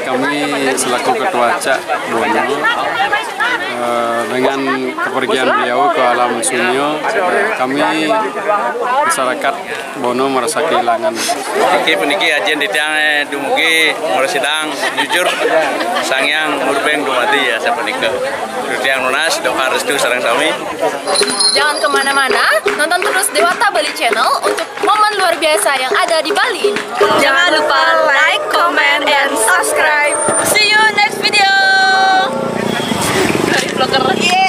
Kami selaku Ketua Cak Bono dengan kepergian beliau ke alam sunyo, kami masyarakat Bono merasa kehilangan. Iki puniki ajen ditiang dumugi sedang jujur sangyang murbeng dumati ya sapunika. Ditiang lunas doa restu sareng sami. Jangan kemana-mana, nonton terus Dewata Bali Channel untuk momen luar biasa yang ada di Bali ini. Jangan lupa like, comment, and subscribe. See you next video. Dari vlogger. Yeay!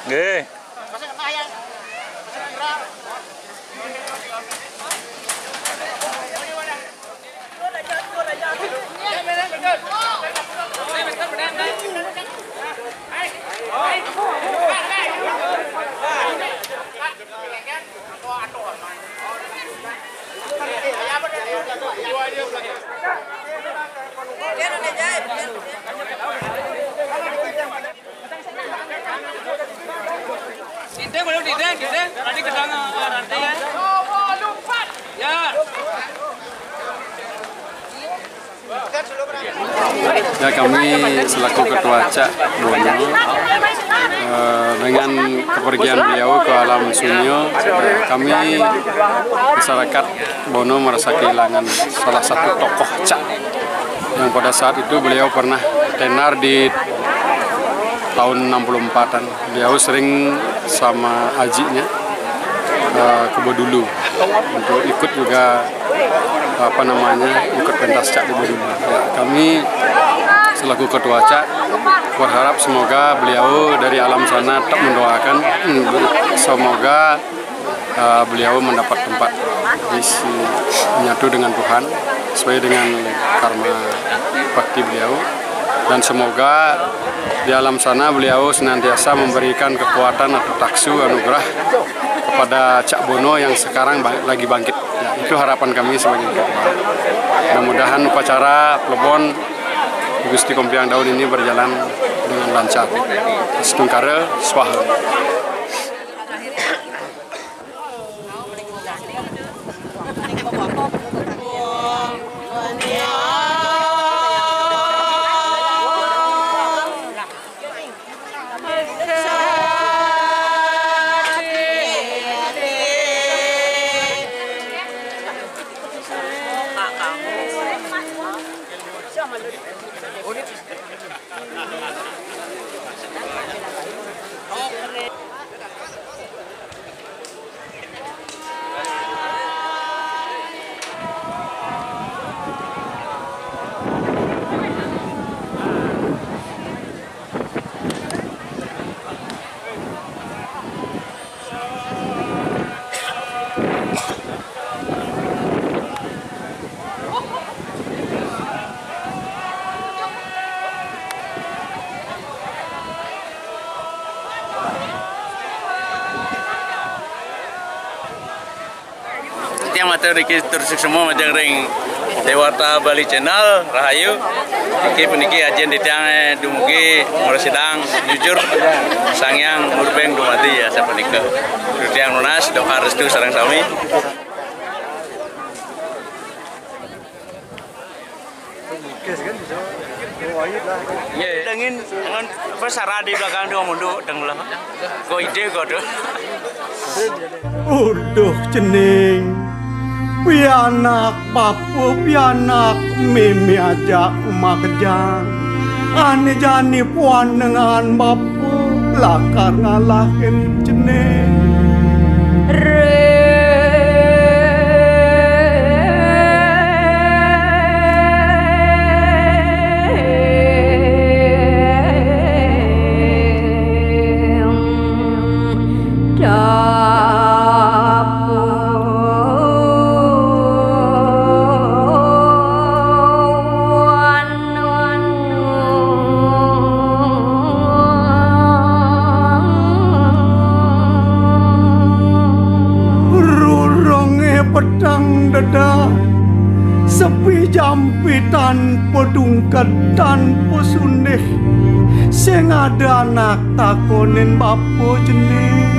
Nggih. Ya, kami selaku Ketua Cak Bono dengan kepergian beliau ke alam sunyo, kami masyarakat Bono merasa kehilangan salah satu tokoh Cak yang pada saat itu beliau pernah tenar di tahun 64-an. Beliau sering sama ajinya ke Bodulu untuk ikut juga ikut pentas Cak di Bodulu. Ya, kami selaku Ketua Cak berharap semoga beliau dari alam sana tetap mendoakan semoga beliau mendapat tempat menyatu dengan Tuhan sesuai dengan karma bakti beliau, dan semoga di alam sana beliau senantiasa memberikan kekuatan atau taksu anugerah kepada Cak Bono yang sekarang lagi bangkit. Ya, itu harapan kami sebagai ketua. Mudah-mudahan upacara plebon Gusti Kompiang Daun ini berjalan dengan lancar. Setungkara swaha. Yang materi kita semua macam ring Dewata Bali Channel Rahayu. Iki puniki ajen ditiang dumugi Morosidang jujur sangyang murbeng dumati ya sapunika. Ditiang lunas doa restu sareng sami. Dengin dengan besar di belakang dua mundur denglah. Go ide go do. Uduh cening. Pianak papu pianak mimi aja makejang. Ane jani puan dengan bapu lakar ngalahin cening. Pedang dada sepi jampitan pedungket tanpa sunih sing ada anak takonin bapu jenis